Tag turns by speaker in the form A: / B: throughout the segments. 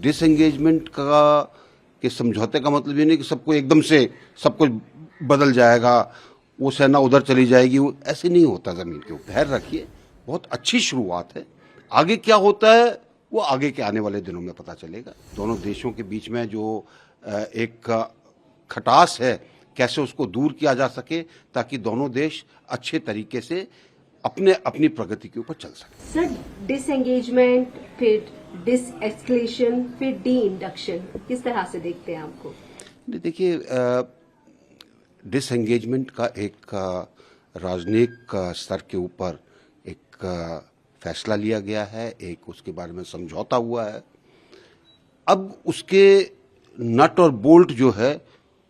A: Disengagement का के समझौते का मतलब ये नहीं कि सबको एकदम से सब कुछ बदल जाएगा, वो सेना उधर चली जाएगी, वो ऐसे नहीं होता ज़मीन के ऊपर। धैर्य रखिए, बहुत अच्छी शुरुआत है। आगे क्या होता है वो आगे के आने वाले दिनों में पता चलेगा। दोनों देशों के बीच में जो एक खटास है, कैसे उसको दूर किया जा सके ताकि दोनों देश अच्छे तरीके से अपने अपनी प्रगति के ऊपर चल सके।
B: सर, डिसएंगेजमेंट, फिर डिसएस्केलेशन, फिर डी इंडक्शन, किस तरह से देखते हैं आपको?
A: देखिए, डिसएंगेजमेंट का एक राजनयिक स्तर के ऊपर एक फैसला लिया गया है, एक उसके बारे में समझौता हुआ है। अब उसके नट और बोल्ट जो है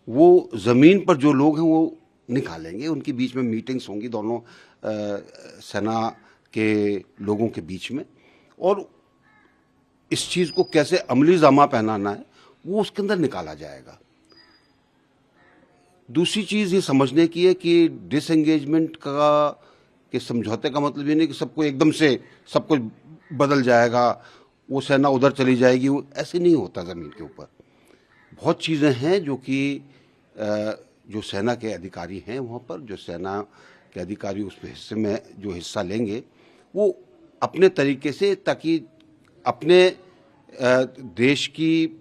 A: वो ज़मीन पर जो लोग हैं वो निकालेंगे। उनके बीच में मीटिंग्स होंगी दोनों सेना के लोगों के बीच में, और इस चीज़ को कैसे अमली जामा पहनाना है वो उसके अंदर निकाला जाएगा। दूसरी चीज़ ये समझने की है कि डिसएंगेजमेंट का के समझौते का मतलब ये नहीं कि सबको एकदम से सब कुछ बदल जाएगा, वो सेना उधर चली जाएगी, वो ऐसे नहीं होता ज़मीन के ऊपर। बहुत चीज़ें हैं जो कि जो सेना के अधिकारी हैं वहाँ पर, जो सेना के अधिकारी उस हिस्से में जो हिस्सा लेंगे वो अपने तरीके से, ताकि अपने देश की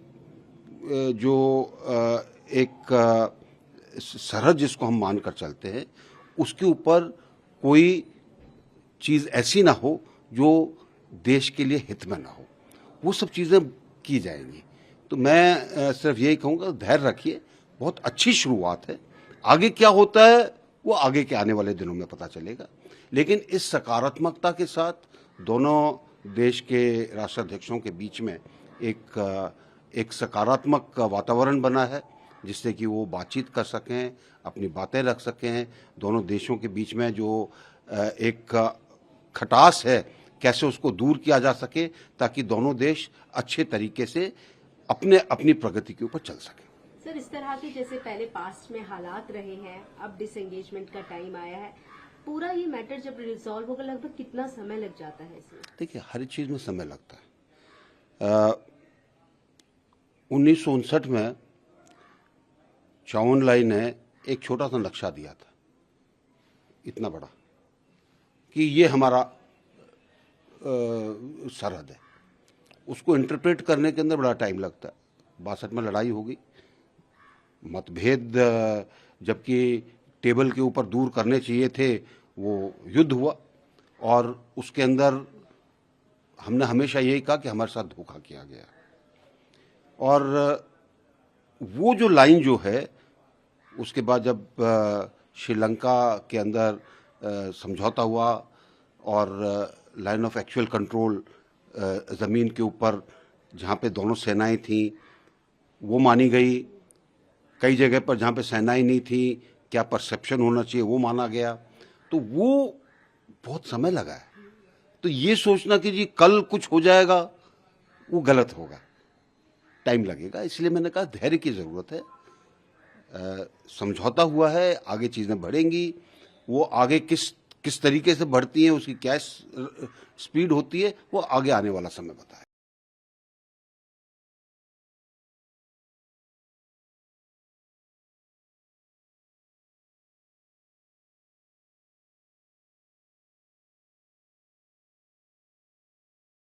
A: जो एक सरहद जिसको हम मानकर चलते हैं उसके ऊपर कोई चीज़ ऐसी ना हो जो देश के लिए हित में ना हो, वो सब चीज़ें की जाएंगी। तो मैं सिर्फ यही कहूँगा, धैर्य रखिए, बहुत अच्छी शुरुआत है। आगे क्या होता है वो आगे के आने वाले दिनों में पता चलेगा, लेकिन इस सकारात्मकता के साथ दोनों देश के राष्ट्राध्यक्षों के बीच में एक सकारात्मक वातावरण बना है जिससे कि वो बातचीत कर सकें, अपनी बातें रख सकें। दोनों देशों के बीच में जो एक खटास है कैसे उसको दूर किया जा सके ताकि दोनों देश अच्छे तरीके से अपने अपनी प्रगति के ऊपर चल सकें।
B: सर, इस तरह के जैसे पहले पास्ट में हालात रहे हैं, अब डिसएंगेजमेंट का टाइम आया है, पूरा ये मैटर जब रिजॉल्व होगा लगभग कितना समय लग जाता है इसमें?
A: देखिए, हर चीज़ में समय लगता है। 1959 में चाउन लाई ने एक छोटा सा नक्शा दिया था, इतना बड़ा, कि ये हमारा सरहद है। उसको इंटरप्रेट करने के अंदर बड़ा टाइम लगता है। 62 में लड़ाई हो गई, मतभेद जबकि टेबल के ऊपर दूर करने चाहिए थे वो युद्ध हुआ, और उसके अंदर हमने हमेशा यही कहा कि हमारे साथ धोखा किया गया। और वो जो लाइन जो है उसके बाद जब श्रीलंका के अंदर समझौता हुआ और लाइन ऑफ एक्चुअल कंट्रोल ज़मीन के ऊपर जहाँ पे दोनों सेनाएं थीं वो मानी गई। कई जगह पर जहाँ पे सेनाएं नहीं थी क्या परसेप्शन होना चाहिए वो माना गया। तो वो बहुत समय लगा है। तो ये सोचना कि जी कल कुछ हो जाएगा वो गलत होगा, टाइम लगेगा। इसलिए मैंने कहा धैर्य की ज़रूरत है। समझौता हुआ है, आगे चीज़ें बढ़ेंगी। वो आगे किस तरीके से बढ़ती हैं, उसकी क्या स्पीड होती है, वो आगे आने वाला समय बताएगा।